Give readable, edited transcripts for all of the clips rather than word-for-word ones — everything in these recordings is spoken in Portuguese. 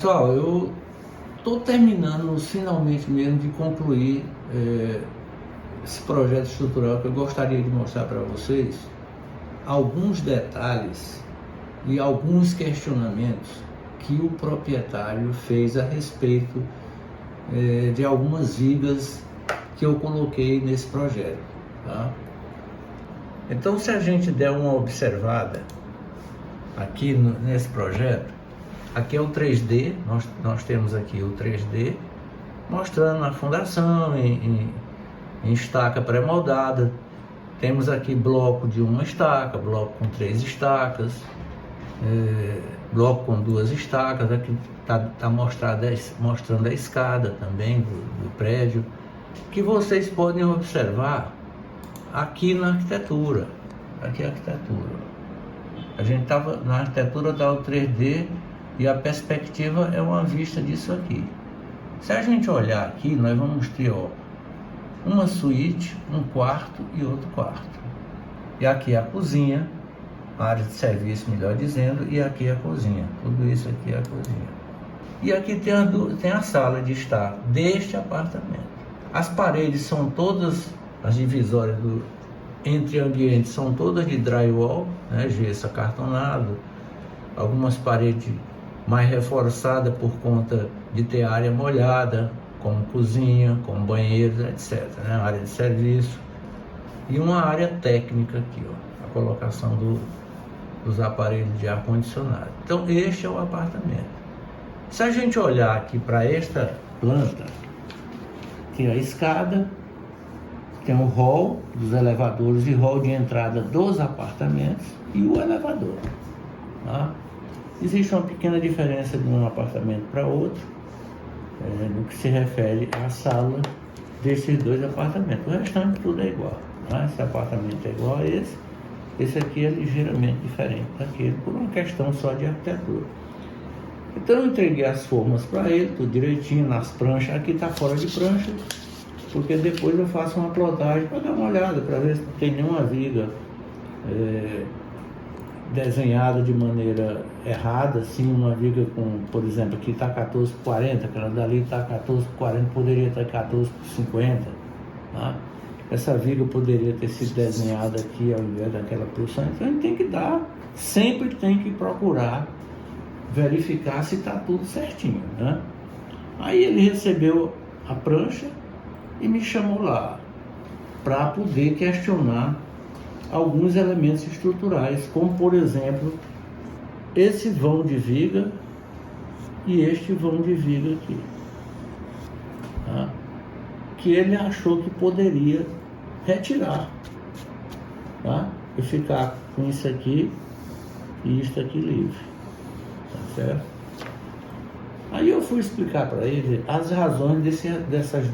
Pessoal, eu estou terminando finalmente mesmo de concluir esse projeto estrutural que eu gostaria de mostrar para vocês alguns detalhes e alguns questionamentos que o proprietário fez a respeito de algumas vigas que eu coloquei nesse projeto, tá? Então, se a gente der uma observada aqui nesse projeto, aqui é o 3D, nós temos aqui o 3D mostrando a fundação em estaca pré-moldada. Temos aqui bloco de uma estaca, bloco com 3 estacas, bloco com 2 estacas. Aqui está mostrando a escada também do prédio, que vocês podem observar aqui na arquitetura. Aqui é a arquitetura. A gente estava na arquitetura, está o 3D, e a perspectiva é uma vista disso aqui. Se a gente olhar aqui, nós vamos ter uma suíte, um quarto e outro quarto. E aqui é a cozinha, a área de serviço, melhor dizendo, e aqui é a cozinha. Tudo isso aqui é a cozinha. E aqui tem a sala de estar deste apartamento. As paredes são todas, as divisórias entre ambientes são todas de drywall, né, gesso acartonado, algumas paredes mais reforçada por conta de ter área molhada, como cozinha, como banheiros, etc., né? Área de serviço. E uma área técnica aqui, ó, a colocação dos aparelhos de ar-condicionado. Então, este é o apartamento. Se a gente olhar aqui para esta planta, tem a escada, tem o hall dos elevadores e hall de entrada dos apartamentos e o elevador, tá? Existe uma pequena diferença de um apartamento para outro, no que se refere à sala desses dois apartamentos. O restante tudo é igual, né? Esse apartamento é igual a esse aqui é ligeiramente diferente daquele, por uma questão só de arquitetura. Então eu entreguei as formas para ele, tudo direitinho, nas pranchas. Aqui está fora de prancha, porque depois eu faço uma plotagem para dar uma olhada, para ver se não tem nenhuma viga desenhada de maneira errada, assim, uma viga com, por exemplo, aqui está 14 por 40, aquela dali está 14 por 40, poderia estar 14 por 50, tá? Essa viga poderia ter sido desenhada aqui ao invés daquela posição. Então a gente tem que sempre tem que procurar verificar se está tudo certinho, né? Aí ele recebeu a prancha e me chamou lá para poder questionar alguns elementos estruturais, como por exemplo esse vão de viga e este vão de viga aqui, tá? Que ele achou que poderia retirar, tá? E ficar com isso aqui e isso aqui livre, tá certo? Aí eu fui explicar para ele as razões desses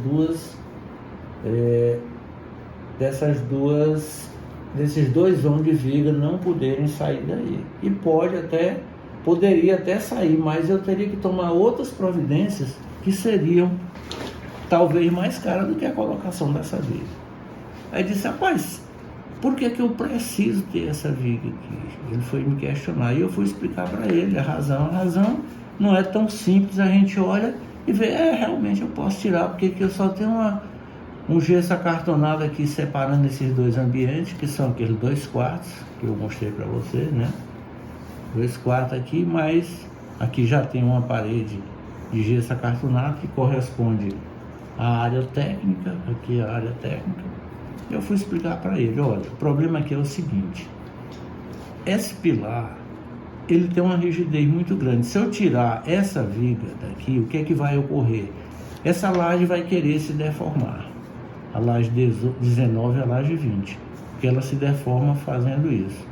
dois vãos de viga não poderem sair daí. E poderia até sair, mas eu teria que tomar outras providências que seriam talvez mais caras do que a colocação dessa viga. Aí disse: rapaz, por que eu preciso ter essa viga aqui? Ele foi me questionar e eu fui explicar para ele a razão. A razão não é tão simples, a gente olha e vê, realmente eu posso tirar, porque eu só tenho um gesso acartonado aqui separando esses dois ambientes, que são aqueles 2 quartos que eu mostrei para vocês, né? 2 quartos aqui, mas aqui já tem uma parede de gesso acartonado que corresponde à área técnica. Aqui é a área técnica. Eu fui explicar para ele: olha, o problema aqui é o seguinte, esse pilar ele tem uma rigidez muito grande. Se eu tirar essa viga daqui, o que é que vai ocorrer? Essa laje vai querer se deformar. A laje 19 e a laje 20, porque ela se deforma fazendo isso.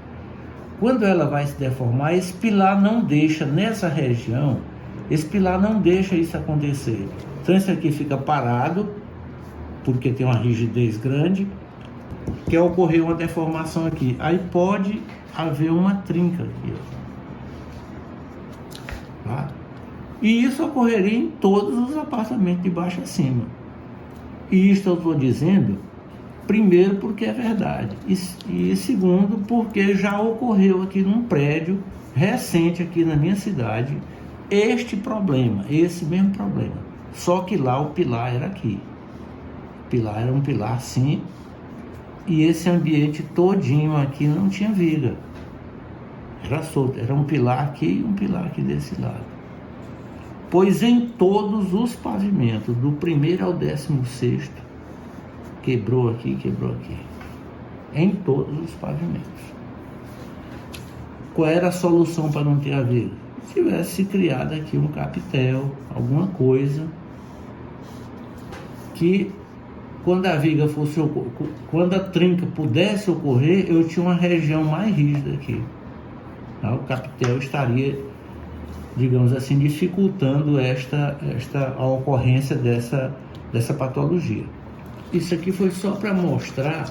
Quando ela vai se deformar, esse pilar não deixa, nessa região, esse pilar não deixa isso acontecer. Então esse aqui fica parado, porque tem uma rigidez grande, quer ocorrer uma deformação aqui. Aí pode haver uma trinca aqui, ó. Tá? E isso ocorreria em todos os apartamentos de baixo a cima. E isso eu estou dizendo, primeiro, porque é verdade, e segundo, porque já ocorreu aqui num prédio recente aqui na minha cidade, esse mesmo problema. Só que lá o pilar era aqui. O pilar era um pilar assim, e esse ambiente todinho aqui não tinha viga. Era solto, era um pilar aqui e um pilar aqui desse lado. Pois em todos os pavimentos, do primeiro ao 16º, quebrou aqui, quebrou aqui. Em todos os pavimentos. Qual era a solução para não ter a viga? Se tivesse criado aqui um capitel, alguma coisa, que quando a viga fosse, quando a trinca pudesse ocorrer, eu tinha uma região mais rígida aqui. O capitel estaria, digamos assim, dificultando a ocorrência dessa patologia. Isso aqui foi só para mostrar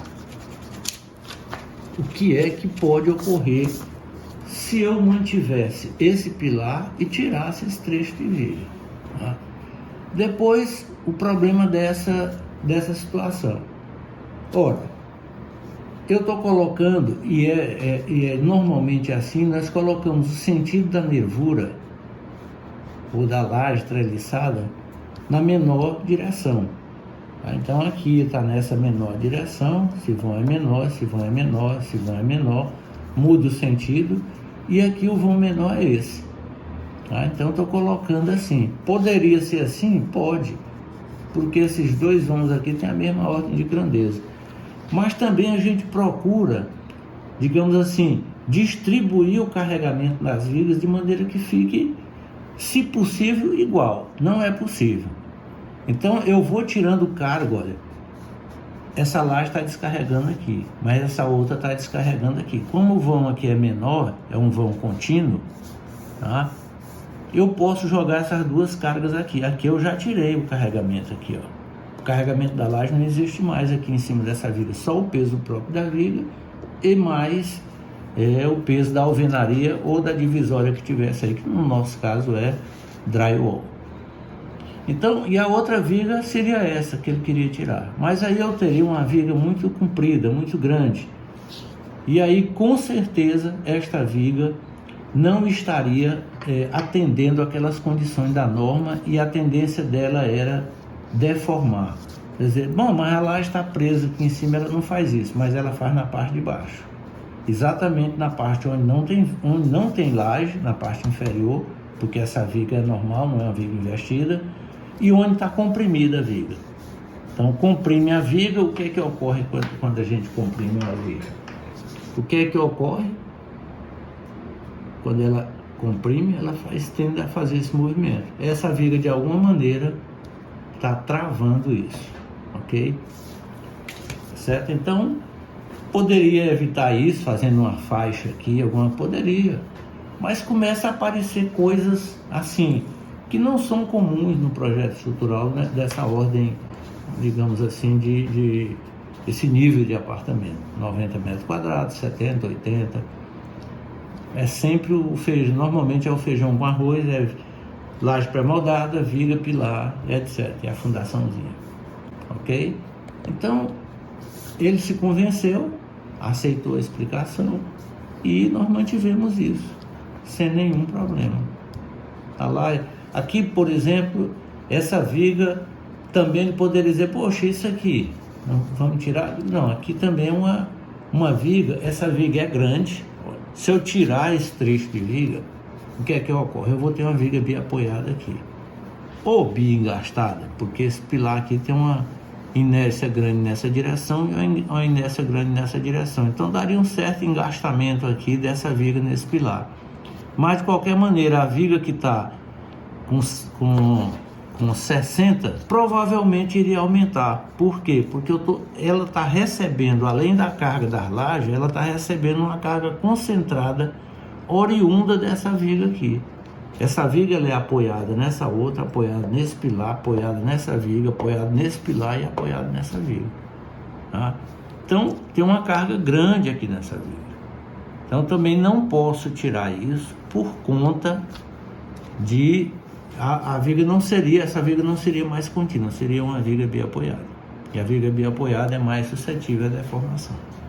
o que é que pode ocorrer se eu mantivesse esse pilar e tirasse esse trecho de viga. Tá? Depois, o problema dessa situação. Ora, eu estou colocando, e é normalmente assim, nós colocamos o sentido da nervura, ou da laje treliçada, na menor direção. Tá? Então aqui está nessa menor direção, se vão é menor, se vão é menor, se vão é menor, muda o sentido, e aqui o vão menor é esse. Tá? Então estou colocando assim. Poderia ser assim? Pode, porque esses dois vãos aqui têm a mesma ordem de grandeza. Mas também a gente procura, digamos assim, distribuir o carregamento das vigas de maneira que fique, se possível, igual. Não é possível. Então eu vou tirando carga, olha. Essa laje está descarregando aqui, mas essa outra está descarregando aqui. Como o vão aqui é menor, é um vão contínuo, tá? Eu posso jogar essas duas cargas aqui. Aqui eu já tirei o carregamento aqui, ó. O carregamento da laje não existe mais aqui em cima dessa viga. Só o peso próprio da viga e mais o peso da alvenaria ou da divisória que tivesse aí, que no nosso caso é drywall. Então, e a outra viga seria essa que ele queria tirar. Mas aí eu teria uma viga muito comprida, muito grande. E aí, com certeza, esta viga não estaria atendendo aquelas condições da norma, e a tendência dela era deformar. Quer dizer, bom, mas a laje está presa aqui em cima, ela não faz isso, mas ela faz na parte de baixo. Exatamente na parte onde não tem laje, na parte inferior, porque essa viga é normal, não é uma viga investida, e onde está comprimida a viga. Então, comprime a viga. O que é que ocorre quando a gente comprime uma viga? O que é que ocorre? Quando ela comprime, ela tende a fazer esse movimento. Essa viga, de alguma maneira, está travando isso, ok? Certo? Então, poderia evitar isso fazendo uma faixa aqui, poderia. Mas começa a aparecer coisas assim, que não são comuns no projeto estrutural, né, dessa ordem, digamos assim, esse nível de apartamento. 90 metros quadrados, 70, 80. É sempre o feijão, normalmente é o feijão com arroz, laje pré-moldada, viga, pilar, etc. E a fundaçãozinha. Ok? Então, ele se convenceu, aceitou a explicação e nós mantivemos isso, sem nenhum problema. Tá lá. Aqui, por exemplo, essa viga, também ele poderia dizer, poxa, isso aqui, não, vamos tirar? Não, aqui também é uma viga, essa viga é grande. Se eu tirar esse trecho de viga, o que é que ocorre? Eu vou ter uma viga biapoiada aqui. Ou bi-engastada, porque esse pilar aqui tem uma inércia grande nessa direção e uma inércia grande nessa direção. Então daria um certo engastamento aqui dessa viga nesse pilar. Mas de qualquer maneira, a viga que está com 60, provavelmente iria aumentar. Por quê? Porque ela está recebendo, além da carga das lajes, ela está recebendo uma carga concentrada, oriunda dessa viga aqui. Essa viga ela é apoiada nessa outra, apoiada nesse pilar, apoiada nessa viga, apoiada nesse pilar e apoiada nessa viga. Tá? Então, tem uma carga grande aqui nessa viga. Então, também não posso tirar isso por conta de... essa viga não seria mais contínua, seria uma viga biapoiada. E a viga biapoiada é mais suscetível à deformação.